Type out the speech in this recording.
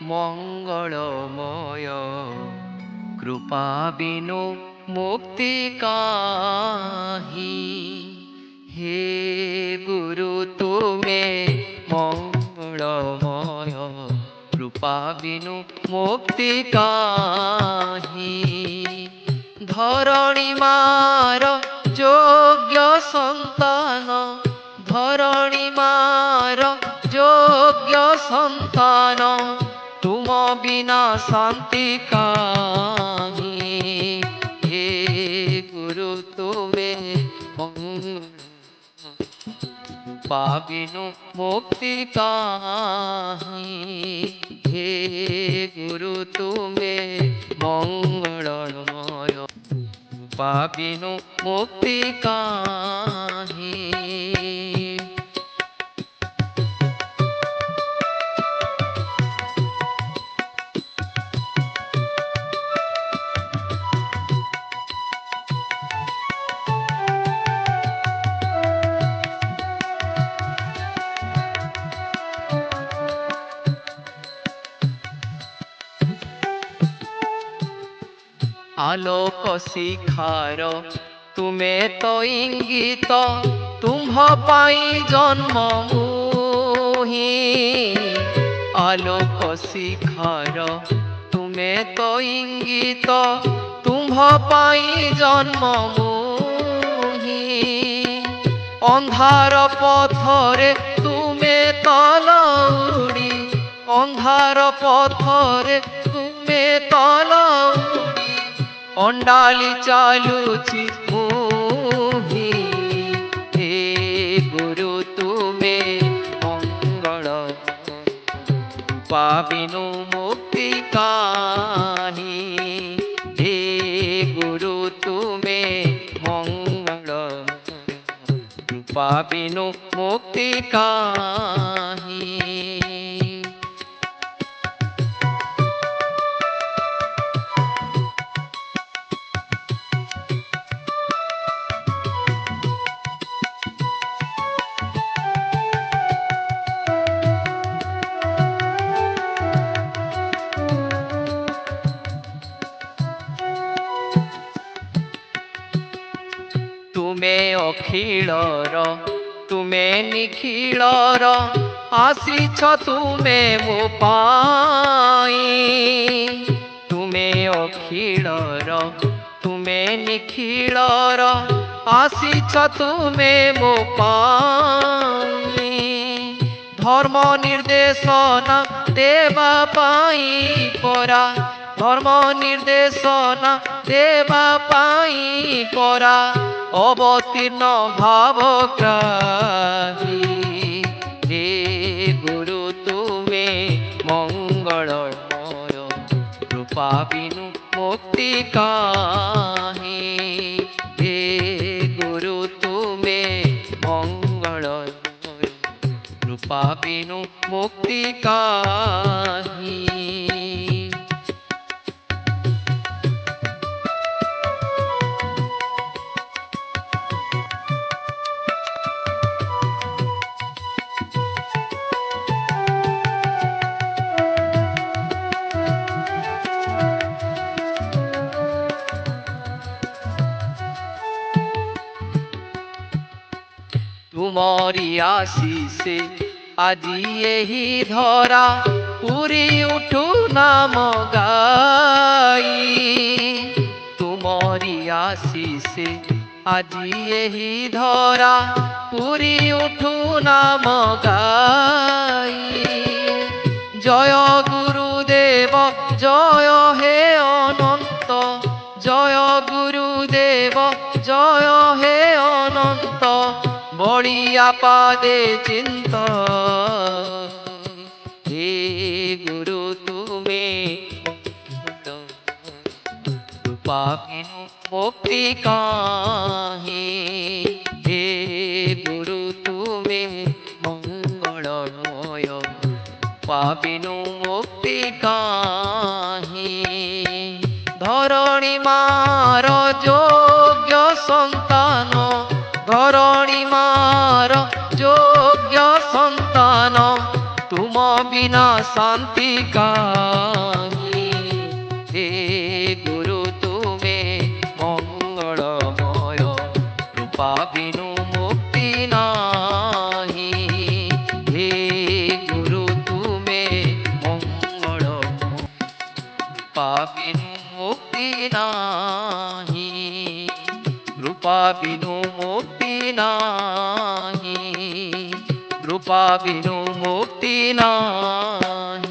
মঙ্গলময়। কৃপা বিনু মুক্তি কাহি, হে গুরু তুমে মঙ্গলময়। কৃপা বিনু মুক্তি কাহি, ধরণী মার যোগ্য সন্তান, ধরণী মার যোগ্য সন্তান, তুম বিনা শান্তি কাহি, হে গুরু তুমে পাবিনু মুক্তি কাহি, হে গুরু তুমে মঙ্গলময়। পাবিনু মুক্তি কাহি। আলোক শিখার তুমে তো ইঙ্গিত, তুম্ভ পাই জন্ম মুহি। আলোক শিখার তুমে তো ইঙ্গিত, তুম্ভ পাই জন্ম মুহি। অন্ধার পথরে তুমে তলউড়ি, অন্ধার পথরে তুমে তলউড়ি, অন্ডালি চালুছি মুহি, হে গুরু তুমে মঙ্গল। পাবিনু মুক্তি কাহি, হে গুরু তুমে মঙ্গল। পাবিনু মুক্তি কাহি। তুমে অখিলর তুমে নিখিলর, আসিছ তুমে মো পাই। তুমে অখিলর তুমে নিখিলর, আসিছ তুমে মো পাই। ধর্ম নির্দেশনা দেবা পাই পরা, ধর্ম নির্দেশনা দেবা পাই পরা, অবতীর্ণ ভাবগ্রাহী, হে গুরু তুমে মঙ্গলময়। কৃপা বিনু মুক্তি কাহি, হে গুরু তুমে মঙ্গলময়। কৃপা বিনু মুক্তি কাহি। তুমরি আশিসে আজি এহি ধরা, পুরি উঠু নাম গাই। তুমরি আশিসে আজি এহি ধরা, পুরি উঠু নাম গাই। জয় গুরুদেব জয় হে অনন্ত, জয় গুরুদেব জয় হে অনন্ত, বড়িয়া পাদে চিন্ত, হে গুরু তুমে কৃপা বিনু মুক্তি কাহি, হে গুরু তুমে মঙ্গলময়। কৃপা বিনু মুক্তি কাহি, ধরণী মার যোগ্য সন্তান, ধরণী মার যোগ্য সন্তান, तुम बिना शांति काहि हे गुरु तुमे मंगलमय कृपा बिनु मुक्ति नाही हे गुरु तुमे मंगलमय कृपा बिनु मुक्ति नाही कृपा बिनु मुक्ति नाही कृपा बिनु मुक्ति नाही।